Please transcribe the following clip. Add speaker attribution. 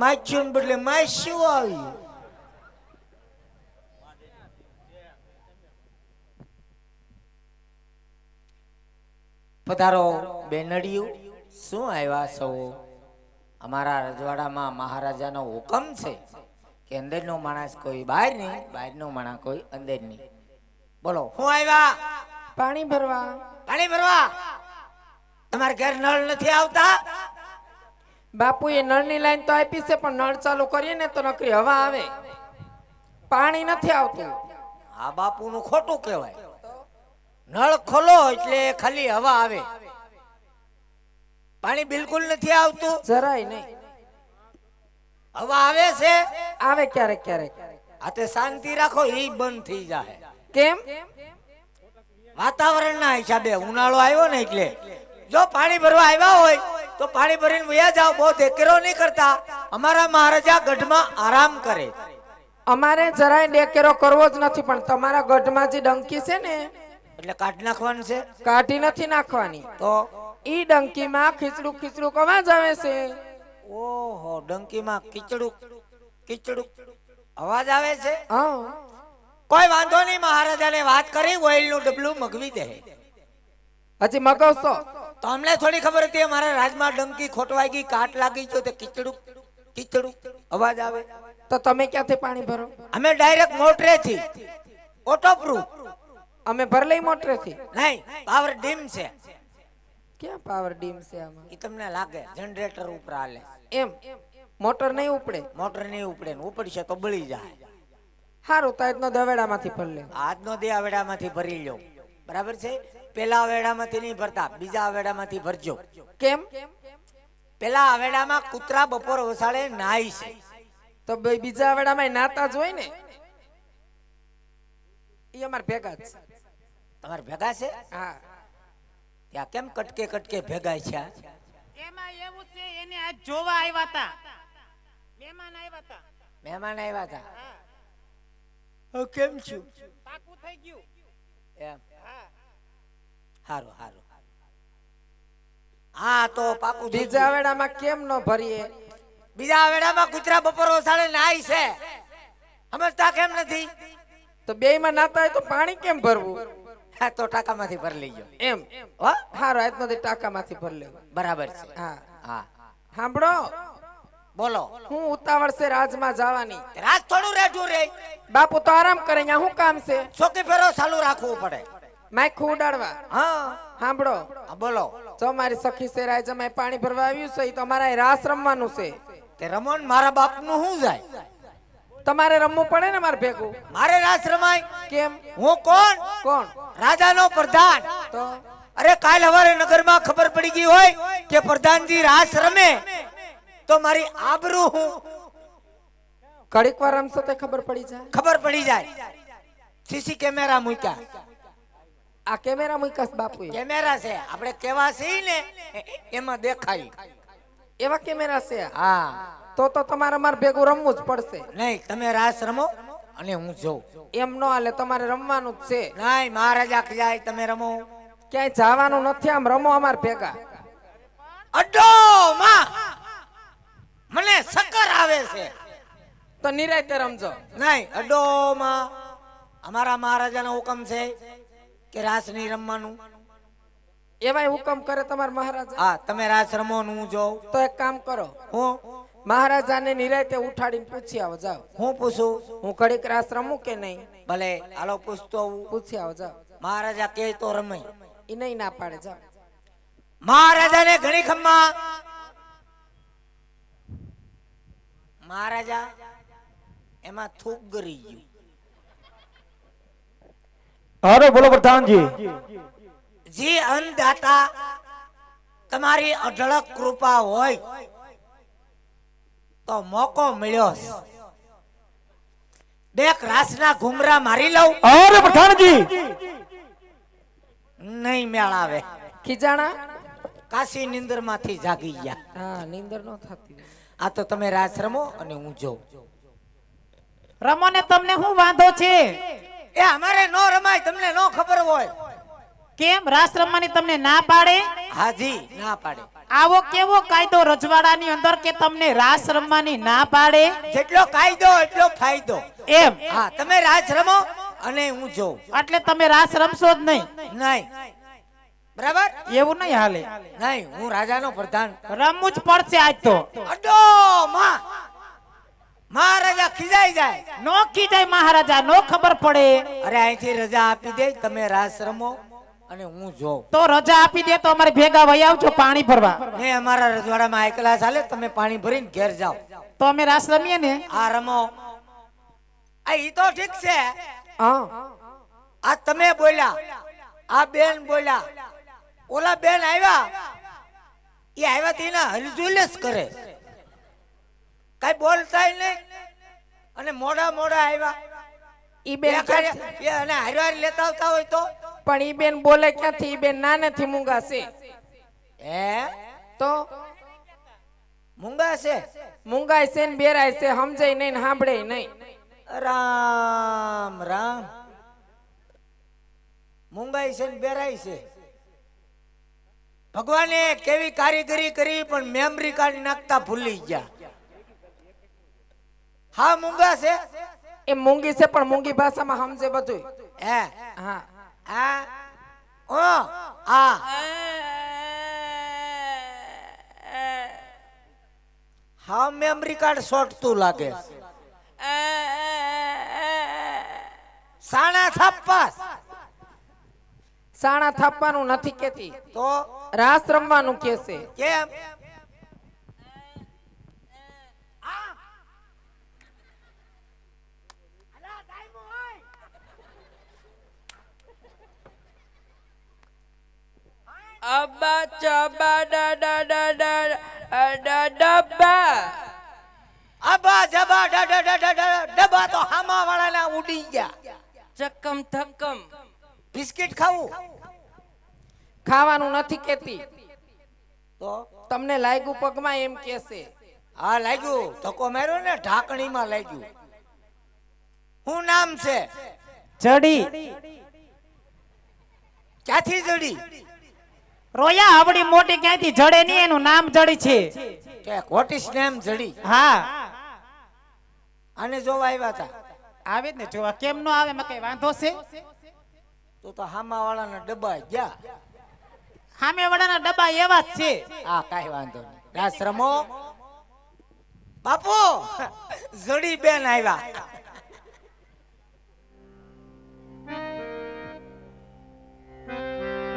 Speaker 1: માછું બદલે માછું આવ્યું. પધારો બેનડિયું, શું આવ્યા છો? અમારા રજવાડામાં મહારાજાનો હુકમ છે કે અંદરનો માણસ કોઈ બહાર નહીં, બહારનો માણસ કોઈ અંદર નહીં. બોલો શું આવ્યા?
Speaker 2: પાણી ભરવા.
Speaker 1: પાણી ભરવા? તમારે ઘેર નળ નથી આવતા?
Speaker 2: બાપુએ નળની લાઈન તો આપી છે, પણ નળ ચાલુ કરીએ ને તો નકરી હવા આવે, પાણી નથી આવતું.
Speaker 1: આ બાપુનું ખોટું કહેવાય. નળ ખોલો એટલે ખાલી હવા આવે, પાણી બિલકુલ નથી આવતું.
Speaker 2: જરાય નહીં.
Speaker 1: હવા આવે છે,
Speaker 2: આવે ક્યારેક ક્યારેક.
Speaker 1: આ તે શાંતિ રાખો, એ બંધ થઈ જાય.
Speaker 2: કેમ?
Speaker 1: વાતાવરણના હિસાબે. ઉનાળો આવ્યો ને એટલે જો પાણી ભરવા આવ્યા હોય તો પાણી ભરીને વયા જાઓ. બહુ દેકેરો નહીં કરતા. અમારા મહારાજા ગઢમાં આરામ કરે.
Speaker 2: અમારે જરાય ડેકેરો કરવો જ નથી, પણ તમારા ગઢમાં જે ડંકી છે ને
Speaker 1: એટલે કાઢી નાખવાનું છે.
Speaker 2: કાઢી નથી નાખવાની,
Speaker 1: તો
Speaker 2: ઈ ડંકીમાં ખીચડું ખીચડું અવાજ આવે છે.
Speaker 1: ઓહો, ડંકીમાં કીચડું કીચડું અવાજ આવે છે.
Speaker 2: હા,
Speaker 1: કોઈ વાંધો નહીં, મહારાજાને વાત કરી ઓઇલનું ડબલું મગવી દે.
Speaker 2: હજી મગાવશો
Speaker 1: તો અમને થોડી ખબર હતી અમારા રાજમાં ડંકી ખોટવાઈ ગઈ, કાટ લાગી ગયો, તે કીચડું કીચડું અવાજ આવે.
Speaker 2: તો તમે ક્યાંથી પાણી ભરો?
Speaker 1: અમે ડાયરેક્ટ મોટરેથી, ઓટોપ્રૂફ.
Speaker 2: અમે ભર લઈ મોટરેથી.
Speaker 1: નહીં, પાવર ડીમ છે.
Speaker 2: ક્યાં પાવર ડીમ છે આમાં?
Speaker 1: એ તમને લાગે જનરેટર ઉપર હાલે.
Speaker 2: એમ મોટર નહીં ઉપડે?
Speaker 1: મોટર નહીં ઉપડે, ને ઉપડશે તો બળી જાય.
Speaker 2: હારું, તો આજનો દવેડામાંથી ભર લે.
Speaker 1: આજનો દે આવેડામાંથી ભરી લો, બરાબર છે. પેલા આવેડામાંથી નહીં ભરતા, બીજા આવેડામાંથી ભરજો.
Speaker 2: કેમ?
Speaker 1: પેલા આવેડામાં કૂતરા બપોર વસાડે નાઈ છે.
Speaker 2: તો બીજા આવેડામાં નાતા જ હોય ને. ઈ અમાર ભેગા જ છે.
Speaker 1: તમારે ભેગા છે?
Speaker 2: હા.
Speaker 1: ત્યાં કેમ કટકે કટકે ભેગા છે?
Speaker 3: એમાં એવું છે, એને આજ જોવા આવ્યા હતા, મહેમાન આવ્યા હતા.
Speaker 1: મહેમાન આવ્યા હતા. કેમ છું?
Speaker 3: પાકું થઈ ગયું.
Speaker 1: એમ. હારું હારું. હા, તો પાકું.
Speaker 2: બીજા આવેડામાં કેમ ન ભરીએ?
Speaker 1: બીજા આવેડામાં કૂતરા બપોર વસાડે નાઈ છે. સમજતા કેમ નથી?
Speaker 2: તો બે માં નાતા હોય તો પાણી કેમ ભરવું?
Speaker 1: હા, તો ટાંકામાંથી ભરી લેજો.
Speaker 2: એમ.
Speaker 1: હો,
Speaker 2: હારું, આજનો દી ટાંકામાંથી ભર લેવું.
Speaker 1: બરાબર છે.
Speaker 2: હા
Speaker 1: હા,
Speaker 2: સાંભળો,
Speaker 1: બોલો.
Speaker 2: હું ઉતાવળ છે રાજમાં જવાની.
Speaker 1: રાત થોડું રેઠું રે.
Speaker 2: બાપુ તો આરામ કરે, અહીંયા શું કામ છે?
Speaker 1: ચોકી ફેરો ચાલુ રાખવું પડે.
Speaker 2: માખું ઉડાડવા.
Speaker 1: હા,
Speaker 2: સાંભળો,
Speaker 1: હા, બોલો.
Speaker 2: જો મારી સખી છે રાજમાં પાણી ભરવા આવ્યું છે, ઈ તો અમારા રાસ રમવાનું છે.
Speaker 1: તે રમણ મારા બાપનું શું જાય?
Speaker 2: તમારે રમવું પડે ને મારે ભેગું.
Speaker 1: મારે રાસ રમાય?
Speaker 2: કેમ?
Speaker 1: હું કોણ?
Speaker 2: કોણ?
Speaker 1: રાજાનો પ્રધાન.
Speaker 2: તો
Speaker 1: અરે કાલ હવારે નગરમાં ખબર પડી ગઈ હોય કે પ્રધાનજી રાસ રમે તો મારી આબરૂ હું.
Speaker 2: ઘડીક વાર રમશો તો ખબર પડી જાય.
Speaker 1: ખબર પડી જાય. સીસી કેમેરા મૂક્યા.
Speaker 2: આ કેમેરા મૂકાસ બાપુએ?
Speaker 1: કેમેરા છે, આપણે કેવા છીએ ને એમાં દેખાય.
Speaker 2: એવા કેમેરા છે?
Speaker 1: હા.
Speaker 2: તો તમારે મારે ભેગું રમવું જ પડશે.
Speaker 1: નહીં, તમે રાસ રમો અને હું જોઉં.
Speaker 2: એમ ન હાલે, તમારે રમવાનું જ છે.
Speaker 1: નહીં, મહારાજા જાય તમે રમો.
Speaker 2: ક્યાંય જવાનું નથી, આમ રમો અમાર ભેગા.
Speaker 1: અડ્ડો માં મને શક્કર આવે છે.
Speaker 2: તો નિરાયતે રમજો.
Speaker 1: નહીં, અડ્ડો માં અમારા મહારાજાનો હુકમ છે કે રાસ નહીં રમવાનું.
Speaker 2: એવાય હુકમ કરે તમારા મહારાજા?
Speaker 1: હા, તમે રાસ રમો ને હું જોઉં.
Speaker 2: તો એક કામ કરો,
Speaker 1: હું
Speaker 2: મહારાજાને નિરાયતે ઉઠાડીને પૂછી આવો. જાઓ.
Speaker 1: હું પૂછું?
Speaker 2: હું ઘડીક રાસ રમું કે નહીં?
Speaker 1: ભલે, હાલો પૂછતો આવું.
Speaker 2: પૂછી આવો. જાઓ.
Speaker 1: મહારાજા કહે તો રમાય.
Speaker 2: ઈ નહીં ના પાડે. જાઓ.
Speaker 1: મહારાજાને ઘણી ખમ્મા. મહારાજા એમાં થૂક ગરી ગયું.
Speaker 4: અરે બોલો પ્રધાનજી.
Speaker 1: જી અન્નદાતા, તમારી અઢળક કૃપા હોય તો મોકો મળ્યો. દેખ રાસના ઘુમરા મારી લઉં.
Speaker 4: અરે પ્રધાનજી.
Speaker 1: નહીં મેળ આવે.
Speaker 2: ખીજાણા?
Speaker 1: કાશી નિંદર માંથી જાગી ગયા.
Speaker 2: હા, નીંદર નો થતી.
Speaker 1: આ તો તમે રાસ રમો અને હું જોઉં.
Speaker 3: રમો ને, તમને શું વાંધો છે?
Speaker 1: એ અમારે નો રમાય, તમને નો ખબર હોય.
Speaker 3: કેમ? રાસ રમવાની તમને ના પાડે?
Speaker 1: હાજી, ના પાડે.
Speaker 3: આવો કેવો કાયદો રજવાડાની અંદર કે તમને રાસ રમવાની ના પાડે
Speaker 1: જેટલો કાયદો એટલો ફાયદો.
Speaker 3: એમ
Speaker 1: હા, તમે રાસ રમો અને હું જોઉં.
Speaker 3: એટલે તમે રાસ રમશો જ નહીં
Speaker 1: નહીં, બરાબર?
Speaker 3: એવું નહીં હાલે
Speaker 1: નહીં, હું રાજાનો પ્રધાન.
Speaker 3: રમવું જ પડશે આજ તો
Speaker 1: અડો માં, મહારાજા ખીજાઈ જાય.
Speaker 3: નો જાય મહારાજા નો ખબર પડે
Speaker 1: અરે અહીંથી રજા આપી દે, તમે રાસ રમો અને હું જોઉં.
Speaker 3: તો રજા આપી દે તો અમારે ભેગા વહી આવજો પાણી ભરવા
Speaker 1: ને અમારા રજવાડામાં એકલા ચાલે, તમે પાણી ભરીને ઘેર જાઓ.
Speaker 3: તો અમે રાસ રમીએ ને
Speaker 1: આ રમો. આ ઈ તો ઠીક છે.
Speaker 2: હા
Speaker 1: આ તમે બોલ્યા, આ બેન બોલ્યા, ઓલા બેન આવ્યા, એ આવ્યા તેના હલઝુલ જ કરે, કઈ બોલતાય નહીં. અને મોડા મોડા આવ્યા
Speaker 2: ઈ બેન ક્યાંથી-
Speaker 1: એ અને હારવાર લેતા આવતા હોય તો
Speaker 2: પણ ઈ બેન બોલે ક્યાંથી? ઈ બેન નાનેથી મૂંગા છે.
Speaker 1: હે
Speaker 2: તો
Speaker 1: મૂંગા છે?
Speaker 2: મૂંગાય છે ને બેરાય છે, સમજાય નહીં ને સાંભળે નહીં.
Speaker 1: રામ રામ. મૂંગાઈ છે ને બેરાઈ છે. ભગવાને કેવી કારીગરી કરી પણ મેમરી કાર્ડ નાખતા ભૂલી ગયા. હા મૂંગા છે.
Speaker 2: એ મૂંગી છે પણ મૂંગી ભાષામાં સમજે બધું.
Speaker 1: હે
Speaker 2: હા
Speaker 1: આ ઓ આ હા મેમરી કાર્ડ શોર્ટતું લાગે. સાણા થાપ્પાસ
Speaker 2: સાણા થાપવાનું નથી કેતી,
Speaker 1: તો
Speaker 2: રાસ રમવાનું કે છે.
Speaker 1: કેમ?
Speaker 2: અબ્બા ચબા ડા ડા ડા ડા ડબ્બા.
Speaker 1: આબા જબા ડ ડ ડ ડ ડ ડબ્બા તો હામા વાળાના ઉડી ગયા.
Speaker 2: ચક્કમ થક્કમ.
Speaker 1: બિસ્કિટ ખાવું
Speaker 2: ખાવાનું નથી કેતી,
Speaker 1: તો
Speaker 2: તમને લાગ્યું પગમાં એમ કે છે.
Speaker 1: હા લાગ્યું, ધક્કો માર્યો ને ઢાંકણીમાં લાગ્યું. શું નામ છે?
Speaker 3: જડી
Speaker 1: ક્યાંથી જડી?
Speaker 3: રોયા આવડી મોટી ક્યાંથી જડે નહીં, એનું નામ જડી છે.
Speaker 1: કે વોટ ઇઝ નેમ જડી?
Speaker 3: હા
Speaker 1: આને જોવા આવ્યા હતા.
Speaker 3: આવે જ ને જોવા, કેમ નો આવે? માં કઈ વાંધો છે?
Speaker 1: તો હામા વાળાના ડબ્બા ગયા.
Speaker 3: સામે વાળાના ડબ્બા એવા જ છે.
Speaker 1: હા કાંઈ વાંધો નહીં. રાસ રમો બાપુ. જડી બેન આવ્યા.